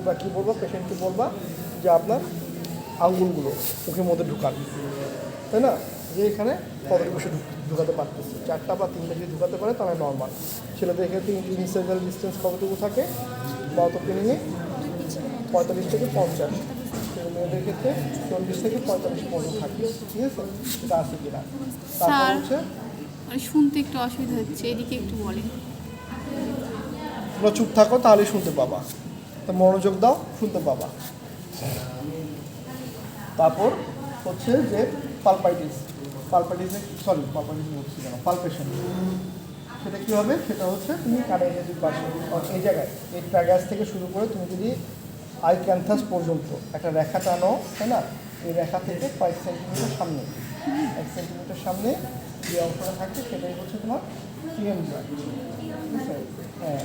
তোমরা কী বলবো, পেশেন্টকে বলবা যে আপনার আঙ্গুলগুলো মুখের মধ্যে ঢুকান, তাই না, যে এখানে কতটুকু বেশি ঢুকাতে পারতেছে, 4টা বা 3টা যদি ঢুকাতে পারে তাহলে নর্মাল। ছেলেদের ক্ষেত্রে ইনিশিয়াল ডিস্টেন্স কতটুকু থাকে, কত পেনিংয়ে 45 থেকে 50, মেয়েদের ক্ষেত্রে 40 থেকে 45 পর্যন্ত থাকে। ঠিক আছে, এটা আছে কিনা। তারপর হচ্ছে শুনতে একটু অসুবিধা হচ্ছে, এদিকে একটু বলেন। তোমরা চুপ থাকো তাহলে শুনতে পাবা, তা মনোযোগ দাও, শুনতে পাবা। তারপর হচ্ছে যে পালপাইটিস বলছি কেন, পালপেশন, সেটা কী হবে, সেটা হচ্ছে তুমি কানের যদি পাশে এই জায়গায় এই ট্র্যাগাস থেকে শুরু করে তুমি যদি আই ক্যান্থাস পর্যন্ত একটা রেখা টানো, তাই না, এই রেখা থেকে কয়েক সেন্টিমিটার সামনে, 1 সেন্টিমিটার সামনে যে অংশটা থাকে সেটাই হচ্ছে তোমার টিএম জয়েন্ট। ঠিক আছে, হ্যাঁ,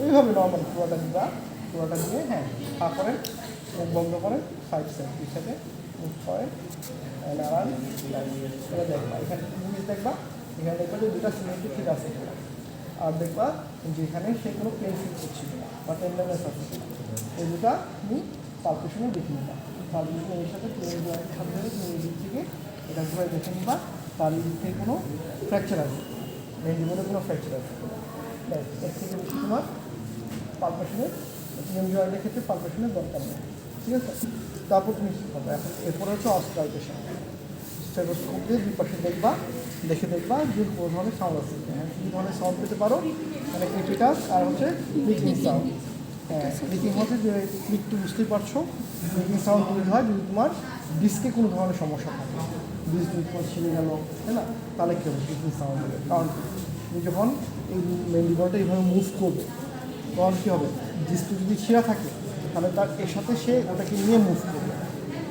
এইভাবে নর্মাল পুরোটা দিয়ে হ্যাঁ পা করেন, মুখ বন্ধ করেন, 5 সেন্টিমিটার থেকে মুখ করেন, নাড়ান, এটা দেখবা, এখানে জিনিস দেখবা, এখানে দেখবা যে দুটা সিমেন্টে ঠিক আছে কিনা, আর দেখবা যে এখানে সে কোনো পেন ফিল করছে কিনা বা টেন্ডারনেস আছে কিনা, এই দুটা তুমি পালপেশনে দেখে নিবা। পালপেশনে এর সাথে প্লেন জয়েন্টের সাথে তুমি এই দিক থেকে এটা ঘুরে দেখে নিবা তার দিক থেকে কোনো ফ্র্যাকচার আছে, মেন্ডিবলে কোনো ফ্র্যাকচার আছে কিনা। এর থেকে বেশি তোমার পালপেশনের প্লেন জয়েন্টের ক্ষেত্রে পালপেশনের দরকার নেই। ঠিক আছে, তারপর তুমি কী করবে এখন, এরপরে হচ্ছে অস্ট্রাইটেশন। স্টেথোস্কোপ দিয়ে দুই পাশে দেখবা যে কোনো ধরনের সাউন্ড আছে, হ্যাঁ কী ধরনের সাউন্ড পেতে পারো, মানে ক্রিটিকাস আর হচ্ছে ক্লিকিং সাউন্ড। হ্যাঁ, ক্লিকিং হচ্ছে যে ক্লিকটু বুঝতেই পারছো, ক্লিকিং সাউন্ড তৈরি হয় যদি তোমার ডিস্কে কোনো ধরনের সমস্যা থাকে, ডিস্ক যদি তোমার ছিঁড়ে গেল, তাই না, তাহলে কী হবে ক্লিকিং সাউন্ড হবে। কারণ তুমি যখন এই মেন্ডিবলটা এইভাবে মুভ করবে তখন কী হবে, ডিস্কটা যদি ছিঁড়া থাকে তাহলে তার এর সাথে সে ওটাকে নিয়ে মুভ করবে,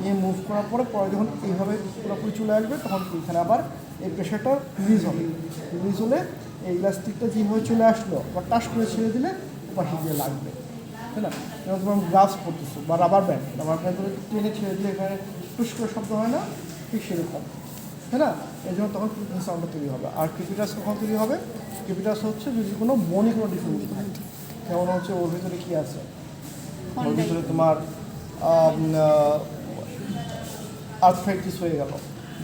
নিয়ে মুভ করার পরে যখন এইভাবে পুরোপুরি চলে আসবে তখন এখানে আবার এই প্রেশারটা রিলিজ হলে এই ইলাস্টিকটা যেভাবে চলে আসলো বা টাচ করে ছেড়ে দিলে পাশে গিয়ে লাগবে, তাই না। যেমন তোমার গ্লাভস পরতেছো বা রাবার ব্যান্ড ধরে টেনে ছেড়ে দিলে এখানে টুস করে শব্দ হয় না, ঠিক সেরকম, তাই না। এই জন্য তখন ক্রিপিং সাউন্ডটা তৈরি হবে। আর ক্রিপিটাস কখন তৈরি হবে, ক্রিপিটাস হচ্ছে যদি কোনো বনি কোনো ডিফিউজ থাকে, যেমন হচ্ছে ওর ভিতরে কী আছে, ওর ভিতরে তোমার আর্থ্রাইটিস হয়ে গেল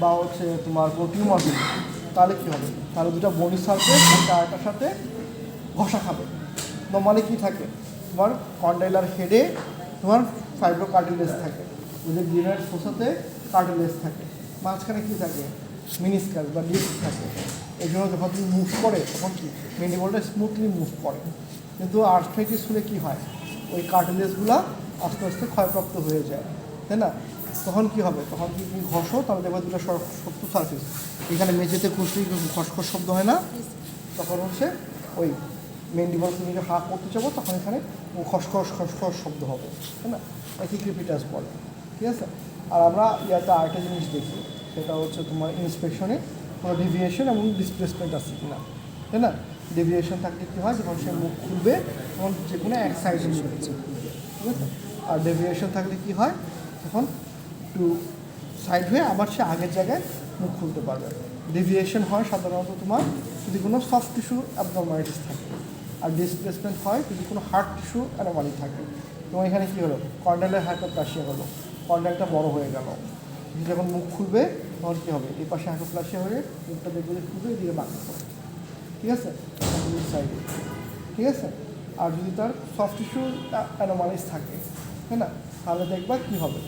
বা হচ্ছে তোমার কোনো টিউমার হলো, তাহলে কী হবে, তাহলে দুটো বনি সারফেস একটা আরেকটার সাথে ঘষা খাবে। নর্মালি কী থাকে, তোমার কন্ডাইলার হেডে তোমার ফাইব্রো কার্টিলেজ থাকে, যদি গ্রিনার ফোসাতে কার্টিলেজ থাকে, মাঝখানে কী থাকে, মিনিস্কাস বা ডিস্ক থাকে। এই জন্য যখন তুমি মুভ করে তখন কি মেন্ডিবলটা স্মুথলি মুভ করে। কিন্তু আর্থ্রাইটিস হলে কী হয়, ওই কার্টিলেজগুলো আস্তে আস্তে ক্ষয়প্রাপ্ত হয়ে যায়, তাই না। তখন কী হবে, তখন কি তুমি ঘষো তাহলে দেখবে দুটো শক্ত সার্ফেস, এখানে মেঝেতে খুশলি খসখস শব্দ হয় না, তখন হচ্ছে ওই মেন্ডিবল তুমি যে হাঁ করতে যাবো তখন এখানে খসখস শব্দ হবে, তাই না, একই ক্রিপিটাস বলে। ঠিক আছে, আর আমরা ইয়াতে আরেকটা জিনিস দেখি, সেটা হচ্ছে তোমার ইন্সপেকশনে কোনো ডেভিয়েশন এবং ডিসপ্লেসমেন্ট আছে কি না, তাই না। ডেভিয়েশন থাকলে কী হয়, যখন সে মুখ খুলবে তখন যে কোনো এক সাইডে খুলবে, ঠিক আছে। আর ডেভিয়েশন থাকলে কী হয়, তখন একটু সাইড হয়ে আবার সে আগের জায়গায় মুখ খুলতে পারবে। ডেভিয়েশন হয় সাধারণত তোমার যদি কোনো সফট টিস্যু অ্যাবনরমালিটিস থাকে, আর ডিসপ্লেসমেন্ট হয় যদি কোনো হার্ড টিস্যু অ্যানোমালি থাকে। এবং এখানে কী হলো, কর্নেলের হাইপোপ্লাসিয়া হলো, কর্নেলটা বড় হয়ে গেল, যখন মুখ খুলবে তখন কী হবে, এই পাশে হাইপোপ্লাসিয়া হয়ে মুখটা দেখবে যে খুলবে, এদিকে বাঁকা পড়ে, ঠিক আছে, সাইডে, ঠিক আছে। আর যদি তার সফট টিস্যু অ্যানোমালিস থাকে, তাই না, তাহলে দেখবা কী হবে,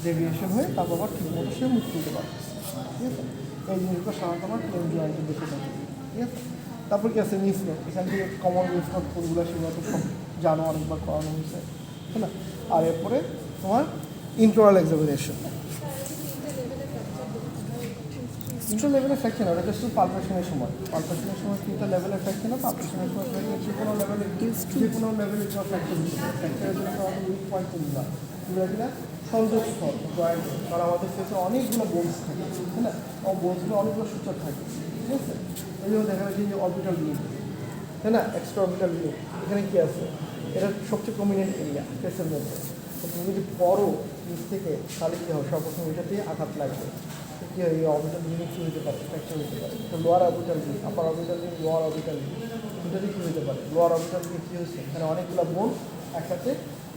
ডেভিয়েশন হয়ে তারপর আবার ঠিক মতো সে মুখ খুলতে পারবে, ঠিক আছে। এই জিনিসগুলো সাধারণত আমার প্লেন জয়েন্টে দেখে থাকি, ঠিক আছে। তারপর কি আছে, লিফ নোট, এখান থেকে কমন লিফ নোট কোনগুলো সেগুলো তো সব জানো, অনেকবার করানো হয়েছে, তাই না। আর এরপরে তোমার ইন্ট্রাল এক্সামিনেশন, তিনটা লেভেলের ফ্র্যাকচার, ওটা শুধু পালপেশনের সময় 3টা লেভেলের ফ্র্যাকচার না, পালপেশনের সময় যে কোনো লেভেলে ফ্র্যাকচার ফ্র্যাকচারের জন্য আমাদের উইক পয়েন্ট কোনগুলো কিনা সংযোগস্থল জয়েন্ট, কারণ আমাদের ক্ষেত্রে অনেকগুলো বোনস থাকে, তাই না, বোনসগুলো অনেকগুলো সূচক থাকে, ঠিক আছে। এই জন্য দেখা যাচ্ছে যে অরবিটাল লিঙ্ক, তাই না, এক্সট্রা অরবিটাল লিঙ্ক, এখানে কী আছে, এটা সবচেয়ে প্রমিনেন্ট এরিয়া ফেসের মধ্যে। তো তুমি যদি পড়ো নিচ থেকে তাহলে কী হবে, সর্বপ্রথম এটাতেই আঘাত লাগবে, কী হয়, এই অরবিটাল লিঙ্ক কী হতে পারে, ফ্র্যাকচার হতে পারে। তো lower orbital link, upper orbital link, lower orbital link, দুটোতেই কী হতে পারে, লোয়ার অরবিটাল লিঙ্ক কী হচ্ছে, এখানে অনেকগুলো বোন একসাথে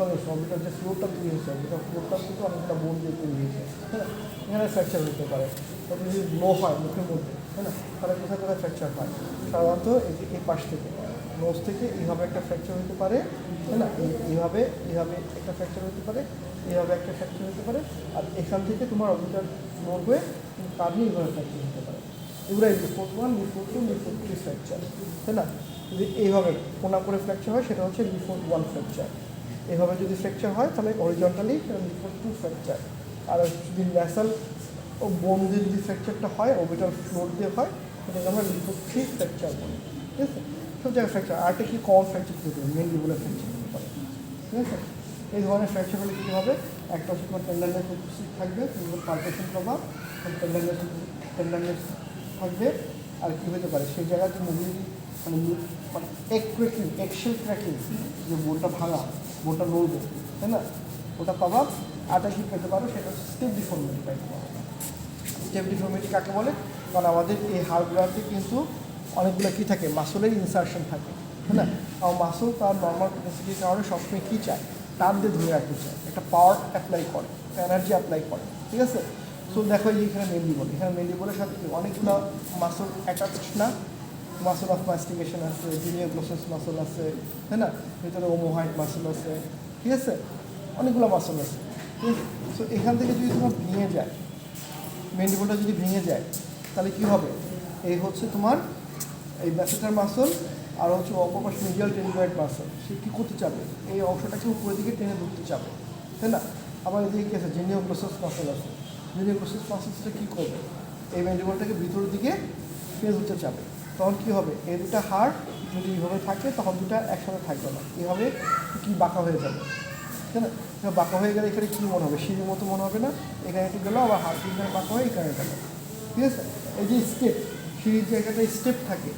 অরবিটাল যে ফ্লোরটা তৈরি হয়েছে অরবিটাল ফ্লোরটা কিন্তু অনেকটা বোন দিয়ে তৈরি হয়েছে, হ্যাঁ না? এখানে ফ্র্যাকচার হতে পারে। তবে যদি লো হয় মুখের মধ্যে, হ্যাঁ না, তাহলে কোথায় কোথায় ফ্র্যাকচার হয়? সাধারণত এই পাশ থেকে নোজ থেকে এইভাবে একটা ফ্র্যাকচার হতে পারে, তাই না? এইভাবে এইভাবে একটা ফ্র্যাকচার হতে পারে, এইভাবে একটা ফ্র্যাকচার হতে পারে, আর এখান থেকে তোমার অরবিটাল ফ্লোর হয়ে কাঁধে এইভাবে ফ্র্যাকচার হতে পারে। এগুলো লিফোর্ট 1, লিফোর্ট 2, লিফোর্ট 3 ফ্র্যাকচার, তাই না? যদি এইভাবে কোনা করে ফ্র্যাকচার হয় সেটা হচ্ছে লিফোর্ট 1 ফ্র্যাকচার। এভাবে যদি ফ্র্যাকচার হয় তাহলে অরিজন্টালি সেটা লিফোর্ট 2 ফ্র্যাকচার। আর যদি ন্যাসাল ও বোন দিয়ে যদি ফ্র্যাকচারটা হয় অরবিটাল ফ্লোর দিয়ে হয় সেটাকে আমরা লিফোর্ট 3 ফ্র্যাকচার বলি, ঠিক আছে? সব জায়গায় ফ্র্যাকচার। আরটা কি কমন ফ্র্যাকচার হতে পারে, মেনলি বলে ফ্র্যাকচার হতে পারে, ঠিক আছে? এই ধরনের ফ্র্যাকচার হলে কী হবে? একটা হচ্ছে তোমার টেন্ডারনেস উপস্থিত থাকবে, তুমি পালপেশন করবা, টেন্ডারনেস থাকবে। আর কী হতে পারে সেই জায়গায় তো মোবিলিটি মানে এক্সেল ক্র্যাকিং, যে বোনটা ভাঙা, বোনটা নড়বে, তাই না? ওটা পাবা। আরটা কী পেতে পারো সেটা হচ্ছে স্টেপ ডিফর্মিটি পাইতে পারো। স্টেপ ডিফর্মিটি কাকে বলে? কারণ আমাদের এই হাড়গুলোতে কিন্তু অনেকগুলো কী থাকে, মাসলের ইনসারশন থাকে, তাই না? আর মাসল তার নর্মাল ক্যাপাসিটির কারণে সবসময় কী চায়? টান দিয়ে ধরে রাখতে চায়, একটা পাওয়ার অ্যাপ্লাই করে, একটা এনার্জি অ্যাপ্লাই করে, ঠিক আছে? সো দেখো এই এখানে মেন্ডিবল, এখানে মেন্ডিবলের সাথে অনেকগুলো মাসল অ্যাটাচ না? মাসল অফ মাস্টিকেশন আছে, জিনিয়ার গ্লোসাস মাসল আছে, তাই না? ভিতরে ওমোহাইড মাসল আছে, ঠিক আছে? অনেকগুলো মাসল আছে, ঠিক আছে? সো এখান থেকে যদি তোমার ভেঙে যায়, মেন্ডিবলটা যদি ভেঙে যায় তাহলে কী হবে? এই হচ্ছে তোমার এই ব্যাসেটার মাসল আর হচ্ছে অপপাশ মিডিয়াল টেরিগয়েড মাসল, সে কী করতে চাবে? এই অংশটাকে উপরের দিকে টেনে ধরতে চাবে, তাই না? আবার এদিকে কী আছে? জিনিয়ার গ্লোসাস মাসল আছে, জিনিয়ার গ্লোসাস মাসলসটা কী করবে? এই মেন্ডিবলটাকে ভিতরের দিকে টেনে ধরতে চাবে। তখন কী হবে? এই দুটা হাড় যদি এইভাবে থাকে তখন দুটা একসাথে থাকবে না, এভাবে কি বাঁকা হয়ে যাবে, তাই না? বাঁকা হয়ে গেলে এখানে কী মনে হবে? সিঁড়ির মতো মনে হবে না? এখানে একটু গেলো, আবার হাড় এখানে বাঁকা হয়ে এখানে গেলো, ঠিক আছে? এই যে স্টেপ, সিঁড়ির জায়গাটা স্টেপ থাকে,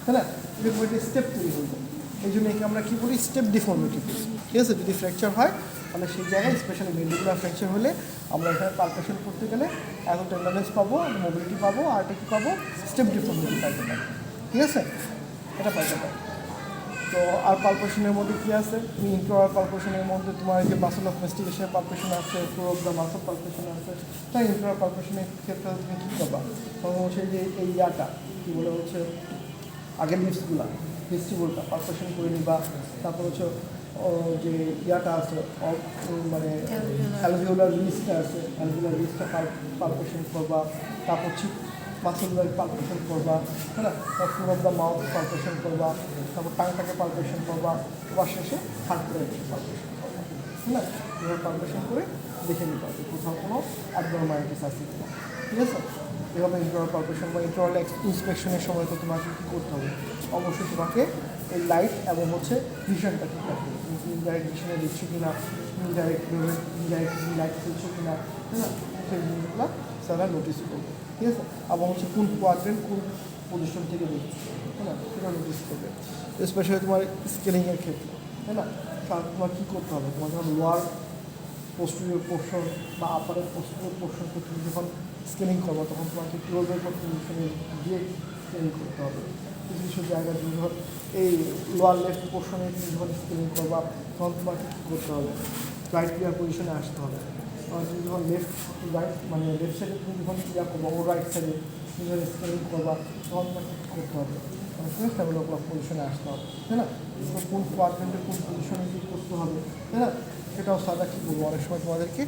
তাই না? এরকম একটা স্টেপ তৈরি হয়ে যায়। এই জন্য একে আমরা কী বলি? স্টেপ ডিফর্মিটি, ঠিক আছে? যদি ফ্র্যাকচার হয় তাহলে সেই জায়গায় স্পেশালি মেন্ডিবুলার ফ্র্যাকচার হলে আমরা এখানে পালপেশন করতে গেলে এত টেন্ডারনেস পাবো, মোবিলিটি পাবো, আর এটা কী পাবো? স্টেপ ডিফর্মিটি পাইতে পারবো, ঠিক আছে? এটা পাইতে পারবো। তো আর পালপেশনের মধ্যে কী আছে? তুমি ইন্ট্রোয়ার পালপেশনের মধ্যে তোমার যে মাসল অফ মাস্টিকেশনের পালপেশন আছে, floor of the muscle palpation আছে। তাই ইন্ট্রোয়ার পালপেশনের ক্ষেত্রে তুমি কী পাবা? তখন হচ্ছে যে এই ইয়াটা কী বলে হচ্ছে আগের লিপসগুলা ভেজিটেবলটা পালপেশন করে নিবা। তারপর হচ্ছে যে ইয়াটা আছে মানে অ্যালভিওলার লিস্টটা আছে, অ্যালভিওলার লিস্টটা পালপেশন করবা। তারপর হচ্ছে মাসলগুলোকে পালপেশন করবা, হ্যাঁ না? তারপর floor of the mouth palpation করবা, তারপর টাংটাকে পালপেশন করবা, আবার শেষে হার্টগুলো পালপেশন করবা, ঠিক না? এভাবে পালপেশন করে দেখে নিতে হবে কোথাও কোনো অ্যাবনরমালিটিস আছে কিনা, ঠিক আছে? এভাবে ইন্টারনাল পালপেশন বা ইন্টারনাল ইন্সপেকশনের সময় তো তোমাকে কী করতে হবে? অবশ্যই তোমাকে এই লাইট এবং হচ্ছে ভিশনটা ঠিক রাখতে হবে। তুমি ইনডাইরেক্ট ভিশনে দিচ্ছ কি না, ইনডাইরেক্ট লাইট ফেলছো কি না, তাই না? সেই জিনিসগুলো তারা নোটিস করবে, ঠিক আছে? এবং হচ্ছে কোন কোয়াড্রেন্ট কোন পজিশন থেকে দেখছে, তাই না? সেটা নোটিস করবে। স্পেশালি তোমার স্কেলিংয়ের ক্ষেত্রে, তাই না? তোমার কী করতে হবে? তোমার যখন লোয়ার পোস্টেরিয়র পোর্শন বা আপারের পোস্টেরিয়র পোর্শনকে তুমি যখন স্কেলিং করবো তখন তোমাকে ক্লোজের পজিশনে দিয়ে স্কেলিং করতে হবে। কিছু কিছু জায়গায় তুমি যখন এই লোয়ার লেফট পোর্শনে তুমি যখন স্কেলিং করবা তখন তোমাকে কী করতে হবে? রাইট ক্লিয়ার পজিশনে আসতে হবে। তুমি যখন লেফট রাইট মানে লেফট সাইডে তুমি যখন ক্লিয়ার করবো ও রাইট সাইডে তুমি যখন স্কেলিং করবা তখন তোমাকে কী করতে হবে? তুমি স্টেবল পজিশনে আসতে হবে, তাই না? কোন কোয়াড্রেন্টে কোন পজিশনে কী করতে হবে, তাই না? সেটাও সাদা কী বলবো, অনেক সময় তোমাদেরকে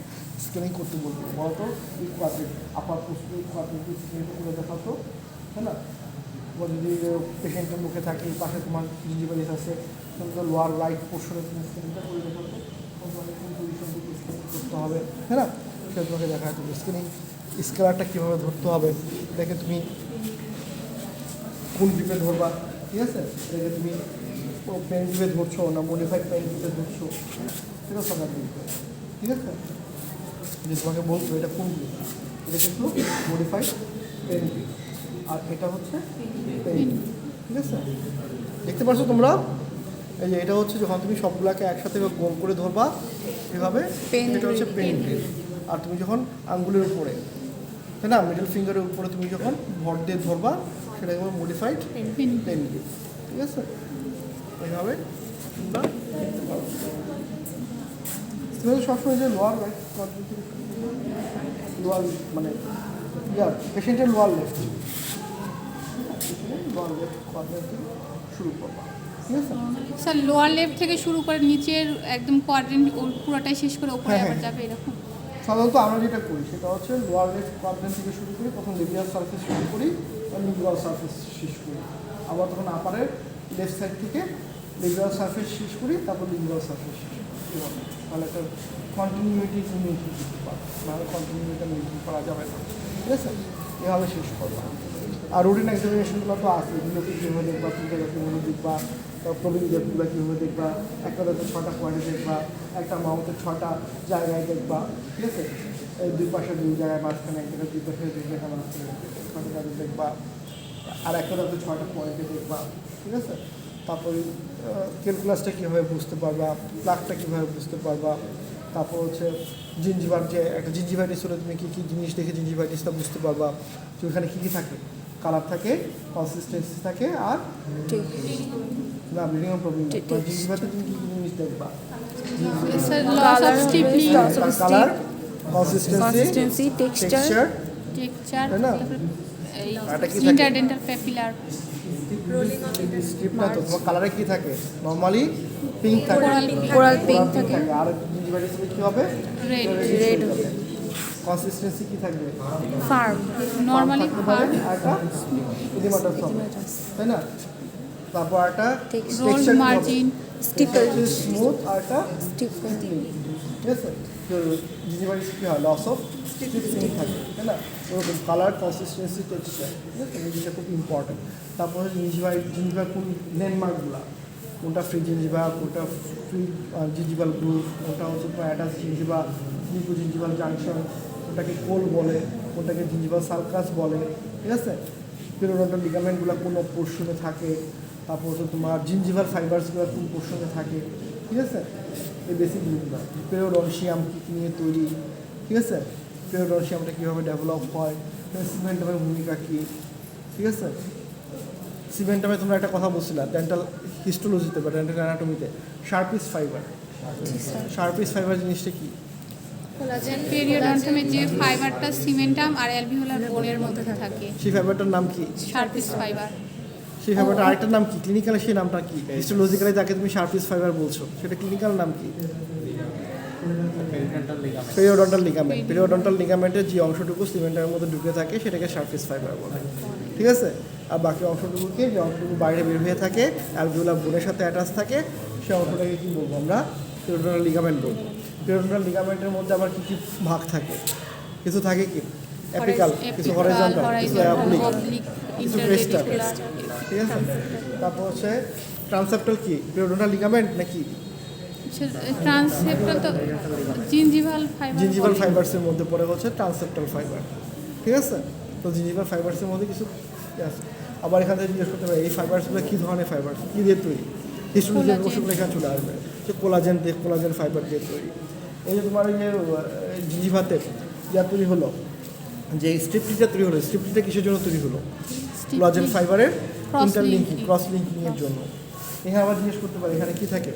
স্কেলিং করতে বলবো, বলতো এই কোয়াড্রেন্ট আপার পোস্ট এই কোয়াড্রেন্টে স্কেলিং করে দেখাতো, তাই না? বা যদি পেশেন্টের মুখে থাকে পাশে তোমার জিঞ্জিভালিস আছে তুমি তো লোয়ার রাইট পোর্শনে তুমি স্কেলিংটা করে দেখাতো, তোমাকে কোন পজিশন থেকে স্কেলিং করতে হবে, তাই না? সেটা তোমাকে দেখা যাবে। স্কেলিং স্কেলারটা কীভাবে ধরতে হবে দেখে তুমি কোন গ্রিপে ধরবা, ঠিক আছে? দেখে তুমি পেন গ্রিপে ধরছো না মডিফাইড পেন গ্রিপে ধরছো, সেটা সবাই দেখবে, ঠিক আছে? যে তোমাকে বলছো এটা কোন গ্রিপ, এটা কিন্তু মডিফাইড পেন গ্রিপ আর এটা হচ্ছে পেন, ঠিক আছে? দেখতে পাচ্ছ তোমরা? এই যে এটা হচ্ছে যখন তুমি সবগুলোকে একসাথে গোল করে ধরবা এভাবে, এটা হচ্ছে পেন গ্রিপ। আর তুমি যখন আঙ্গুলের উপরে, তাই না, মিডল ফিঙ্গারের উপরে তুমি যখন ভর দিয়ে ধরবা সেটা এবার মডিফাইড পেন গ্রিপ, ঠিক আছে? এইভাবে তোমরা দেখতে পারো। তুমি তো সবসময় যে লোয়ার রাইট লোয়ার মানে ইয়ার পেশেন্টের লোয়ার লেফট কোয়াড্রেন্ট থেকে শুরু করবা, ঠিক আছে? স্যার লোয়ার লেফট থেকে শুরু করে নিচের একদম কোয়াড্রেন্ট পুরোটাই শেষ করে উপরে হ্যাঁ, আবার হ্যাঁ। যাবে এরকম? সাধারণত আমরা যেটা করি সেটা হচ্ছে লোয়ার লেফট কোয়াড্রেন্ট থেকে শুরু করি, প্রথম লেবিয়াল সারফেস শুরু করি আর লিঙ্গুয়াল সারফেস শেষ করি, আবার তখন আপারের লেফট সাইড থেকে লেবিয়াল সারফেস শেষ করি, তারপর লিঙ্গুয়াল সারফেস শেষ করি। এভাবে তাহলে একটা কন্টিনিউটি মেনটেন করতে পারবে, নাহলে কন্টিনিউটি মেনটেন করা যাবে না, ঠিক আছে? এভাবে শেষ করবা। আর রুটিন এক্সামিনেশনগুলো তো আছে, এগুলোকে কীভাবে দেখবা, তিনটা কীভাবে দেখবা, প্রবীণ ডেপগুলো কীভাবে দেখবা, একটা দাঁতে 6টা পয়েন্টে দেখবা, একটা মাউথের 6টা জায়গায় দেখবা, ঠিক আছে? এই দুই পাশে 2 জায়গায় মাঝখানে এক জায়গায়, দুই পাশে 2 জায়গায় মাঝখানে 6টা দাঁতে দেখবা, আর একটা দাঁতে 6টা পয়েন্টে দেখবা, ঠিক আছে? তারপরে ক্যালকুলাসটা কীভাবে বুঝতে পারবা, প্লাগটা কীভাবে বুঝতে পারবা, তারপর হচ্ছে জিঞ্জিভার, যে একটা জিঞ্জিভাইটিস হলে তুমি কী কী জিনিস দেখে জিঞ্জিভাইটিসটা বুঝতে পারবা, তো এখানে কী কী থাকে, কালার থাকে, কনসিস্টেন্সি থাকে, আর না ব্লিডিং প্রবলেম। জিঞ্জিভাতে তুমি কী কী জিনিস দেখবা? Sir loss of stiffening, colour, consistency, texture, texture, তাই না? এই আরেকটা কি থাকে? ইন্টারডেন্টাল পেপিলার, স্ট্রিপটা তো তোমার কালারে কী থাকে? নর্মালি পিঙ্ক থাকে, কোরাল পিঙ্ক থাকে, আর জিঞ্জিভাইটিস হলে কী হবে? রেড, রেড, কনসিস্টেন্সি কী থাকবে? ফার্ম, নর্মালি থাকতে পারে, আর একটা ইডিমাটাস হবে, তাই না? তারপর একটা রোল মার্জিন, স্টিপল, স্মুথ, আর একটা স্টিপল, ঠিক আছে? তো জিঞ্জিভাইটিস কী হয়? লস অফ স্টিফনিং থাকে, তাই না? ওরকম কালার, কনসিস্টেন্সি, টেক্সচার, ঠিক আছে? এই জিনিসটা খুব ইম্পর্টেন্ট। তারপরে জিঞ্জিভার কোন ল্যান্ডমার্কগুলো, কোনটা ফ্রি জিঞ্জিভা, কোনটা ফ্রি জিঞ্জিভাল গ্রুপ, কোনটা হচ্ছে তোমার অ্যাটাচ জিঞ্জিভা, নিকো জিঞ্জিভাল জাংশন, কোনটাকে কোল বলে, কোনটাকে জিঞ্জিভাল সার্কাস বলে, ঠিক আছে? পেরিওডন্টাল লিগামেন্টগুলো কোন পোর্শনে থাকে, তারপর হচ্ছে তোমার জিঞ্জিভাল ফাইবার্সগুলো কোন পোর্শনে থাকে, ঠিক আছে? এই বেসিক জিনিসগুলো। পেরিওডন্সিয়াম কী নিয়ে তৈরি, ঠিক আছে? পেরিওডন্সিয়ামটা কীভাবে ডেভেলপ হয়, সিমেন্টামের ভূমিকা কী, ঠিক আছে? সিমেন্টামে তোমরা একটা কথা বলছিলা ডেন্টাল হিস্টোলজিতে বা ডেন্টাল অ্যানাটমিতে, শার্পিস ফাইবার। শার্পিস ফাইবার জিনিসটা কি? পেরিওডন্টামে যে ফাইবারটা সিমেন্টাম আর অ্যালভিওলার বোনের মধ্যে থাকে, সেই ফাইবারটার নাম কি? শার্পিস ফাইবার। সেই ফাইবারটার আরেকটার নাম কি? ক্লিনিক্যালে সেই নামটা কি? হিস্টোলজিক্যালে যাকে তুমি শার্পিস ফাইবার বলছো সেটা ক্লিনিক্যাল নাম কি? Periodontal ligament. পেরিওডন্টাল লিগামেন্টের যে অংশটুকু সিমেন্টের মধ্যে ঢুকে থাকে সেটাকে শার্পিস ফাইবার বলে, ঠিক আছে? আর বাকি অংশটুকুকে, যে অংশটুকু বাইরে বের হয়ে থাকে, অ্যালভিওলার বোনের সাথে অ্যাটাচ থাকে, সেই অংশটাকে কী বলবো আমরা? পেরিওডন্টাল লিগামেন্ট বলবো। পেরিওডন্টাল লিগামেন্টের মধ্যে আবার কী কী ভাগ থাকে? কিছু থাকে কি অ্যাপিকাল, কিছু হরিজন্টাল, কিছু অ্যাবলিক, কিছু ক্রেস্টাল, ঠিক আছে? তারপর হচ্ছে ট্রান্সেপ্টাল কি? পেরিওডন্টাল লিগামেন্ট নাকি? ট্রান্সেপ্টাল তো জিঞ্জিভাল ফাইবার, জিঞ্জিভাল ফাইবার্সের মধ্যে পড়ে হচ্ছে ট্রান্সেপ্টাল ফাইবার, ঠিক আছে? তো জিঞ্জিভাল ফাইবার্সের মধ্যে কিছু আছে। আবার এখান থেকে জিজ্ঞেস করতে পারে এই ফাইবার্সগুলো কী ধরনের ফাইবার, কী দিয়ে তৈরি? হিস্টোলজি কোশ্চেনগুলো এখানে চলে আসবে, যে কোলাজেন ফাইবার দিয়ে তৈরি। এই যে তোমার এই যে জিঞ্জিভাতে যা তৈরি হলো, যে স্ট্রিপটিটা তৈরি হলো, স্ট্রিপটিটা কিসের জন্য তৈরি হলো? কোলাজেন ফাইবারের ইন্টারলিঙ্কিং, ক্রস লিঙ্কিংয়ের জন্য। এখানে আবার জিজ্ঞেস করতে পারে এখানে কী থাকে?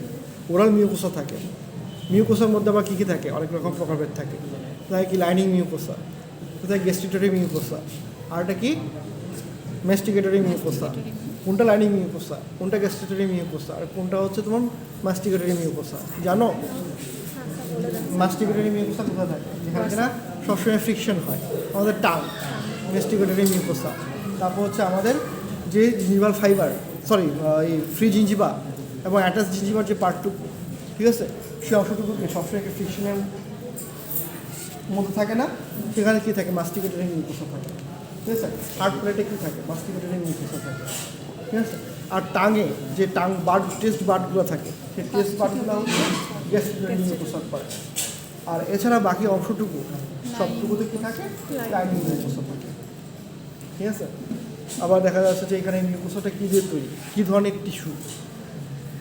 ওরাল মিউকোসা থাকে। মিউকোসার মধ্যে আবার কী কী থাকে? অনেক রকম প্রকারভেদ থাকে। কোথায় কি লাইনিং মিউকোসা, কোথায় গেস্টিটরি মিউকোসা, আর এটা কি ম্যাস্টিকেটরি মিউকোসা। কোনটা লাইনিং মিউকোসা, কোনটা গেস্টিটরি মিউকোসা, আর কোনটা হচ্ছে তোমার মাস্টিকেটরি মিউকোসা? জানো মাস্টিকেটরি মিউকোসা কোথায় থাকে? যেখানে কিনা সবসময় ফ্রিকশন হয়, আমাদের টাং, মাস্টিকেটরি মিউকোসা। তারপর হচ্ছে আমাদের যে জিঞ্জিভাল ফাইবার, সরি এই ফ্রি জিঞ্জিভা এবং অ্যাটাচ জিঞ্জিভার যে পার্টটুকু, ঠিক আছে, সেই অংশটুকুকে সবসময় একটা ফ্রিকশনের মধ্যে থাকে না, সেখানে কী থাকে? মাস্টিকেটরি মিউকোসা থাকে, ঠিক আছে? হার্ট প্লেটে কী থাকে? মাস্টিকেটরি মিউকোসা থাকে, ঠিক আছে? আর টাঙে যে টাং বার্ড, টেস্ট বার্ডগুলো থাকে, সেই টেস্ট বার্ডগুলো হচ্ছে গ্যাস্ট্রিটরি মিউকোসার পারে। আর এছাড়া বাকি অংশটুকু সবটুকুতে কী থাকে? লাইনিং মিউকোসা থাকে, ঠিক আছে? আবার দেখা যাচ্ছে যে এখানে মিউকোসাটা কী দিয়ে তৈরি, কী ধরনের টিস্যু?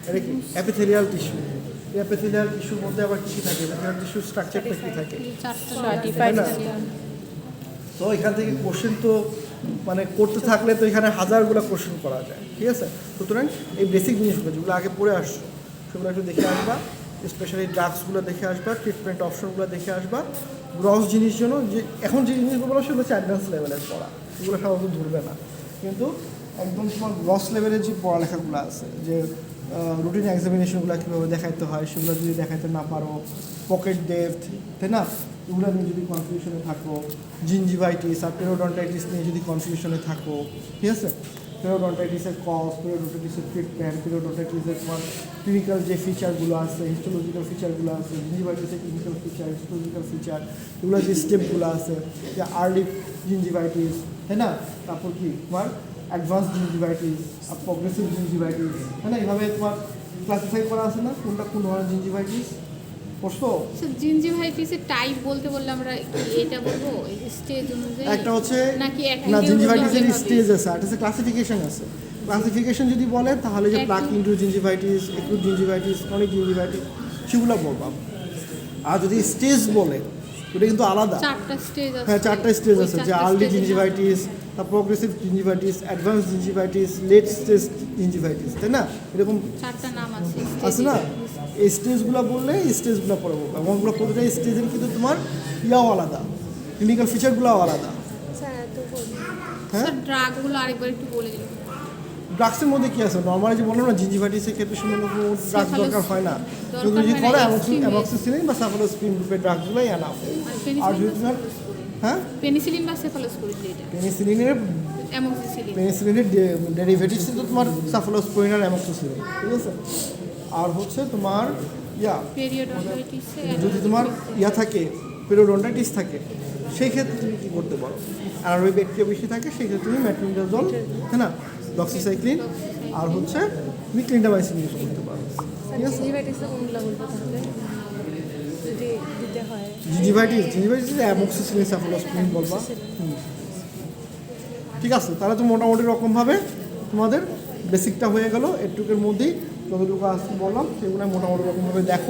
এটা কি অ্যাপিথেলিয়াল টিস্যু। এই অ্যাপিথেলিয়াল টিস্যুর মধ্যে আবার কী কী থাকে? অ্যাপিথেলিয়াল টিস্যুর স্ট্রাকচারটা কী থাকে? তো এখান থেকে কোশ্চেন তো মানে করতে থাকলে তো এখানে হাজারগুলো কোশ্চেন করা যায়, ঠিক আছে? সুতরাং এই বেসিক জিনিসগুলো যেগুলো আগে পড়ে আসছো সেগুলো একটু দেখে আসবা, স্পেশালি ড্রাগসগুলো দেখে আসবা, ট্রিটমেন্ট অপশনগুলো দেখে আসবা। গ্রস জিনিস জন্য যে এখন যে জিনিসগুলো বলো সেগুলো হচ্ছে অ্যাডভান্স লেভেলের পড়া, এগুলো সাধারণত ধরবে না। কিন্তু একদম তোমার গ্রস লেভেলের যে পড়ালেখাগুলো আছে, যে রুটিন এক্সামিনেশনগুলো কীভাবে দেখাইতে হয় সেগুলো যদি দেখাইতে না পারো, পকেট ডেপথ, তাই না, এগুলো নিয়ে যদি কনফিউশনে থাকো, জিনজিভাইটিস আর পেরোডন্টাইটিস নিয়ে যদি কনফিউশনে থাকো, ঠিক আছে, পেরোডন্টাইটিসের কজ, পেরোডন্টাইটিসের ট্রিটমেন্ট, পেরোডন্টাইটিসের তোমার ক্লিনিক্যাল যে ফিচারগুলো আছে, হিস্টোলজিক্যাল ফিচারগুলো আছে, জিনজিভাইটিসের ক্লিনিক্যাল ফিচার, হিস্টোলজিক্যাল ফিচার, এগুলো যে স্টেপগুলো আছে, যে আর্লি জিনজিভাইটিস, তাই না, তারপর কি তোমার অ্যাডভান্স জিনজিভাইটিস আর প্রগ্রেসিভ জিনজিভাইটিস, তাই না, এইভাবে তোমার ক্লাসিফাই করা আছে না কোনটা কোন ধরনের জিনজিভাইটিস পড়ছো? জিনজিভাইটিসের টাইপ বলতে বললে আমরা এটা বলবো স্টেজ অনুযায়ী, একটা হচ্ছে নাকি না, একটা জিনজিভাইটিসের স্টেজ আছে, আর একটা ক্লাসিফিকেশন আছে। ক্লাসিফিকেশন যদি বলে তাহলে যে plaque into gingivitis, acute gingivitis, chronic gingivitis, সেগুলো বলবো। আর যদি স্টেজ বলে ওটা কিন্তু আলাদা, চারটা স্টেজ আছে। হ্যাঁ 4টা স্টেজ আছে, যে আর্লি জিনজিভাইটিস, তার progressive gingivitis, advance gingivitis, late stage gingivitis, তাই না, এরকম 4টা নাম আছে আছে না। এই স্টেজগুলো বললে এই স্টেজগুলো পড়ে বলবো, এবং ওগুলো প্রতিটা স্টেজের কিন্তু তোমার ইয়াও আলাদা, ক্লিনিক্যাল ফিচারগুলোও আলাদা। হ্যাঁ, ড্রাগগুলো আরেকবার একটু বলে দিন। ড্রাগসের মধ্যে কি আছে? নর্মালি যে বললাম না, জিনজিভাইটিসের ক্ষেত্রে সম্পূর্ণ কোনো ড্রাগস দরকার হয় না, শুধু যদি করে অ্যামক্সিসিলিন বা সাফলোস্পিন গ্রুপের ড্রাগসগুলোই আনাও। আর যদি তোমার হ্যাঁ পেনিসিলিন বা সেফালোস্পোরিন, এটা পেনিসিলিনের অ্যামোক্সিসিলিন। পেনিসিলিনের ডেরিভেটিভস কিন্তু তোমার সাফলোস্পিরিন আর অ্যামক্সিসিলিন, ঠিক আছে। আর হচ্ছে তোমার পেরিওডন্টাইটিসে যদি তোমার থাকে, পেরোডন্টাইটিস থাকে, সেই ক্ষেত্রে তুমি কী করতে পারো, আর ওই ব্যাকটেরিয়া বেশি থাকে সেই ক্ষেত্রে তুমি মেট্রোনিডাজল, তাই না, ডক্সিসাইক্লিন, আর হচ্ছে তুমি ক্লিন্ডামাইসিন ইউজ করতে পারো, ঠিক আছে। জিনজিভাইটিস অ্যামক্সিসিলিন সাফলোস্পিরিন বলবা। ঠিক আছে, তাহলে তো মোটামুটি রকমভাবে তোমাদের বেসিকটা হয়ে গেল। এটুকের মধ্যেই যতটুকু আসতে বললাম সেগুলো মোটামুটি রকমভাবে দেখো।